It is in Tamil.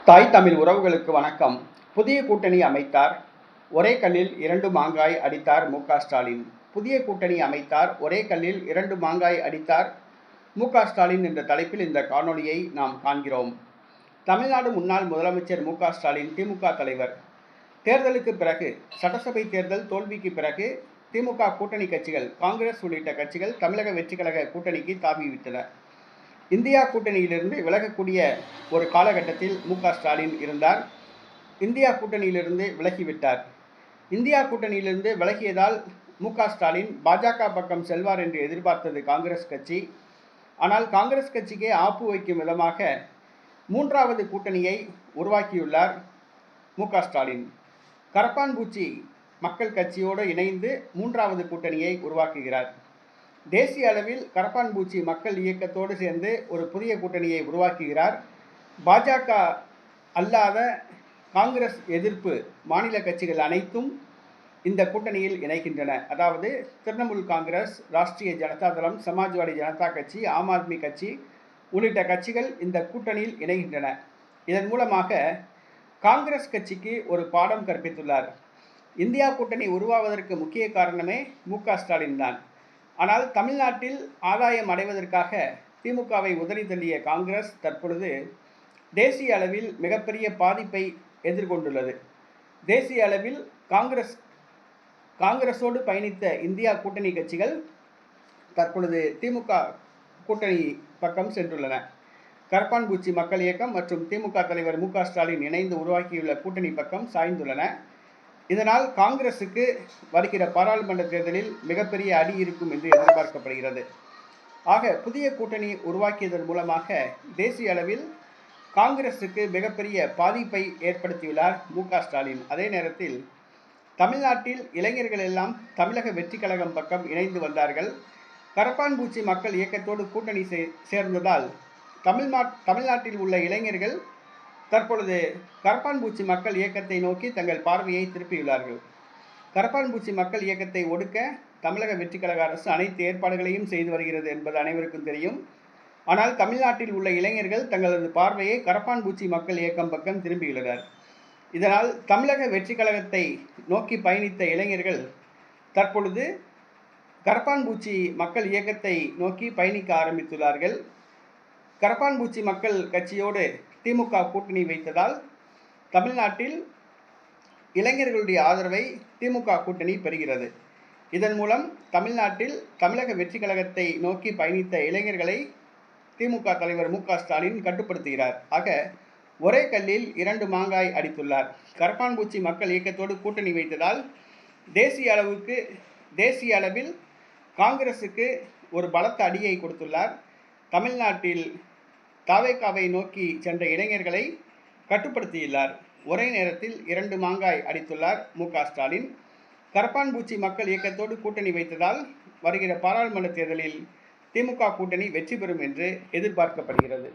தாய் தமிழ் உறவுகளுக்கு வணக்கம். புதிய கூட்டணி அமைத்தார், ஒரே கல்லில் 2 மாங்காய் அடித்தார் மு.க.ஸ்டாலின். புதிய கூட்டணி அமைத்தார், ஒரே கல்லில் 2 மாங்காய் அடித்தார் மு.க.ஸ்டாலின் என்ற தலைப்பில் இந்த காணொளியை நாம் காண்கிறோம். தமிழ்நாடு முன்னாள் முதலமைச்சர் மு.க.ஸ்டாலின் திமுக தலைவர். தேர்தலுக்கு பிறகு, சட்டசபை தேர்தல் தோல்விக்கு பிறகு திமுக கூட்டணி கட்சிகள், காங்கிரஸ் உள்ளிட்ட கட்சிகள் தமிழக வெற்றிக்கழக கூட்டணிக்கு தாவிவிட்டன. இந்தியா கூட்டணியிலிருந்து விலகக்கூடிய ஒரு காலகட்டத்தில் மு.க.ஸ்டாலின் இருந்தார். இந்தியா கூட்டணியிலிருந்து விலகிவிட்டார். இந்தியா கூட்டணியிலிருந்து விலகியதால் மு.க.ஸ்டாலின் பாஜக பக்கம் செல்வார் என்று எதிர்பார்த்தது காங்கிரஸ் கட்சி. ஆனால் காங்கிரஸ் கட்சிக்கே ஆப்பு வைக்கும் விதமாக 3வது கூட்டணியை உருவாக்கியுள்ளார் மு.க.ஸ்டாலின். கரப்பான்பூச்சி மக்கள் கட்சியோடு இணைந்து 3வது கூட்டணியை உருவாக்குகிறார். தேசிய அளவில் கரப்பான்பூச்சி மக்கள் இயக்கத்தோடு சேர்ந்து ஒரு புதிய கூட்டணியை உருவாக்குகிறார். பாஜக அல்லாத காங்கிரஸ் எதிர்ப்பு மாநில கட்சிகள் அனைத்தும் இந்த கூட்டணியில் இணைகின்றன. அதாவது திரிணாமுல் காங்கிரஸ், ராஷ்டிரிய ஜனதா தளம், சமாஜ்வாடி ஜனதா கட்சி, ஆம் ஆத்மி கட்சி உள்ளிட்ட கட்சிகள் இந்த கூட்டணியில் இணைகின்றன. இதன் மூலமாக காங்கிரஸ் கட்சிக்கு ஒரு பாடம் கற்பித்துள்ளார். இந்தியா கூட்டணி உருவாவதற்கு முக்கிய காரணமே மு.க.ஸ்டாலின் தான். ஆனால் தமிழ்நாட்டில் ஆதாயம் அடைவதற்காக திமுகவை உதறி தள்ளிய காங்கிரஸ் தற்பொழுது தேசிய அளவில் மிகப்பெரிய பாதிப்பை எதிர்கொண்டுள்ளது. தேசிய அளவில் காங்கிரஸோடு பயணித்த இந்தியா கூட்டணி கட்சிகள் தற்பொழுது திமுக கூட்டணி பக்கம் சென்றுள்ளன. கரப்பான்பூச்சி மக்கள் இயக்கம் மற்றும் திமுக தலைவர் மு.க.ஸ்டாலின் இணைந்து உருவாக்கியுள்ள கூட்டணி பக்கம் சாய்ந்துள்ளன. இதனால் காங்கிரசுக்கு வருகிற பாராளுமன்ற தேர்தலில் மிகப்பெரிய அடி இருக்கும் என்று எதிர்பார்க்கப்படுகிறது. ஆக புதிய கூட்டணி உருவாக்கியதன் மூலமாக தேசிய அளவில் காங்கிரசுக்கு மிகப்பெரிய பாதிப்பை ஏற்படுத்தியுள்ளார் மு.க.ஸ்டாலின். அதே நேரத்தில் தமிழ்நாட்டில் இளைஞர்கள் எல்லாம் தமிழக வெற்றி கழகம் பக்கம் இணைந்து வந்தார்கள். கரப்பான்பூச்சி மக்கள் இயக்கத்தோடு கூட்டணி சேர்ந்ததால் தமிழ்நாட்டில் உள்ள இளைஞர்கள் தற்பொழுது கரப்பான்பூச்சி மக்கள் இயக்கத்தை நோக்கி தங்கள் பார்வையை திருப்பியுள்ளார்கள். கரப்பான்பூச்சி மக்கள் இயக்கத்தை ஒடுக்க தமிழக வெற்றிக்கழக அரசு அனைத்து ஏற்பாடுகளையும் செய்து வருகிறது என்பது அனைவருக்கும் தெரியும். ஆனால் தமிழ்நாட்டில் உள்ள இளைஞர்கள் தங்களது பார்வையை கரப்பான்பூச்சி மக்கள் இயக்கம் பக்கம் திரும்பியுள்ளனர். இதனால் தமிழக வெற்றிக்கழகத்தை நோக்கி பயணித்த இளைஞர்கள் தற்பொழுது கரப்பான்பூச்சி மக்கள் இயக்கத்தை நோக்கி பயணிக்க ஆரம்பித்துள்ளார்கள். கரப்பான்பூச்சி மக்கள் கட்சியோடு திமுக கூட்டணி வைத்ததால் தமிழ்நாட்டில் இளைஞர்களுடைய ஆதரவை திமுக கூட்டணி பெறுகிறது. இதன் மூலம் தமிழ்நாட்டில் தமிழக வெற்றி கழகத்தை நோக்கி பயணித்த இளைஞர்களை திமுக தலைவர் மு.க.ஸ்டாலின் கட்டுப்படுத்துகிறார். ஆக ஒரே கல்லில் 2 மாங்காய் அடித்துள்ளார். கரப்பான்பூச்சி மக்கள் இயக்கத்தோடு கூட்டணி வைத்ததால் தேசிய அளவில் காங்கிரசுக்கு ஒரு பலத்த அடியை கொடுத்துள்ளார். தமிழ்நாட்டில் தாவேகாவை நோக்கி சென்ற இளைஞர்களை கட்டுப்படுத்தியுள்ளார். ஒரே நேரத்தில் 2 மாங்காய் அடித்துள்ளார் மு.க.ஸ்டாலின். கரப்பான்பூச்சி மக்கள் இயக்கத்தோடு கூட்டணி வைத்ததால் வருகிற பாராளுமன்ற தேர்தலில் திமுக கூட்டணி வெற்றி பெறும் என்று எதிர்பார்க்கப்படுகிறது.